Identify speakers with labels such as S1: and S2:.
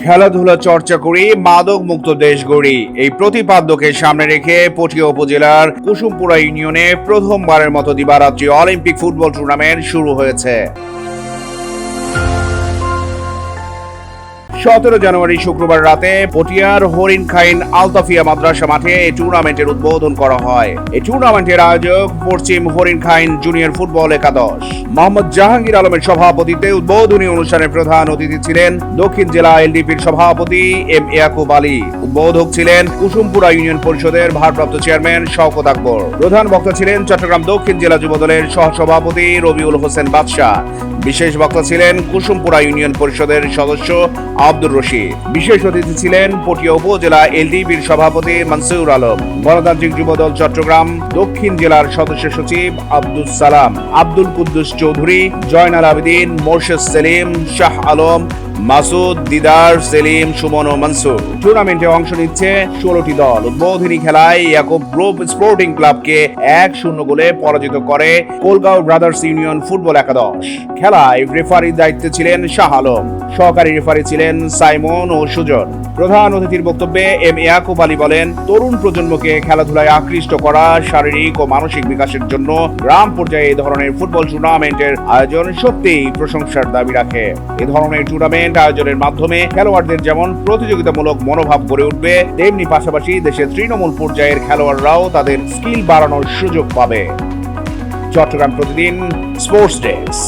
S1: খেলাধুলা চর্চা করি, মাদক মুক্ত দেশ গড়ি, এই প্রতিপাদ্যকে সামনে রেখে পটিয়া উপজেলার কুসুমপুরা ইউনিয়নে প্রথমবারের মতো দিবারাত্রি অলিম্পিক ফুটবল টুর্নামেন্ট শুরু হয়েছে। 17 জানুয়ারি শুক্রবার রাতে পটিয়ার হরিণ খাইন আলতাফিয়া মাদ্রাসা মাঠে এই টুর্নামেন্টের উদ্বোধন করা হয়। এই টুর্নামেন্টের আয়োজক পশ্চিম হরিণ খাইন জুনিয়র ফুটবল একাদশ। মোহাম্মদ জাহাঙ্গীর আলমের সভাপতিত্বে উদ্বোধনী অনুষ্ঠানের প্রধান অতিথি ছিলেন দক্ষিণ জেলা এলডিপির সভাপতি এম ইয়াকুব আলী। উদ্বোধক ছিলেন কুসুমপুরা ইউনিয়ন পরিষদের ভারপ্রাপ্ত চেয়ারম্যান শওকত আকবর। প্রধান বক্তা ছিলেন চট্টগ্রাম দক্ষিণ জেলা যুবদলের সহসভাপতি রবিউল হোসেন বাদশাহ। বিশেষ বক্তা ছিলেন কুসুমপুরা ইউনিয়ন পরিষদের সদস্য আব্দুর রশিদ। বিশেষ অতিথি ছিলেন পটিয়া উপজেলা এলডিপির সভাপতি মনসুর আলম, গণতান্ত্রিক যুবদল চট্টগ্রাম দক্ষিণ জেলার সদস্য সচিব আব্দুল সালাম, আব্দুল কুদ্দুস চৌধুরী, জয়নাল আবেদিন, মোর্শেদ সেলিম, শাহ আলম, মাসুদ, দিদার, সেলিম, সুমন ও মনসুর। টুর্নামেন্টে অংশ নিচ্ছে 16টি দল। উদ্বোধনী খেলায় ইয়াকুব গ্রুপ স্পোর্টিং ক্লাবকে 1-0 গোলে পরাজিত করে কোলগাঁও ব্রাদার্স ইউনিয়ন ফুটবল একাদশ। খেলায় রেফারির দায়িত্বে ছিলেন শাহ আলম, সহকারী রেফারি ছিলেন সাইমন ও সুজন। প্রধান অতিথির বক্তব্যে এম ইয়াকুব আলী বলেন, তরুণ প্রজন্মকে খেলাধুলায় আকৃষ্ট করা, শারীরিক ও মানসিক বিকাশের জন্য গ্রাম পর্যায়ে এই ধরনের ফুটবল টুর্নামেন্টের আয়োজন সত্যিই প্রশংসার দাবি রাখে। এ ধরনের টুর্নামেন্ট আয়োজনের মাধ্যমে খেলোয়াড়দের যেমন প্রতিযোগিতামূলক মনোভাব গড়ে উঠবে, তেমনি পাশাপাশি দেশের তৃণমূল পর্যায়ের খেলোয়াড়রাও তাদের স্কিল বাড়ানোর সুযোগ পাবে। চট্টগ্রাম প্রতিদিন, স্পোর্টস ডেস্ক।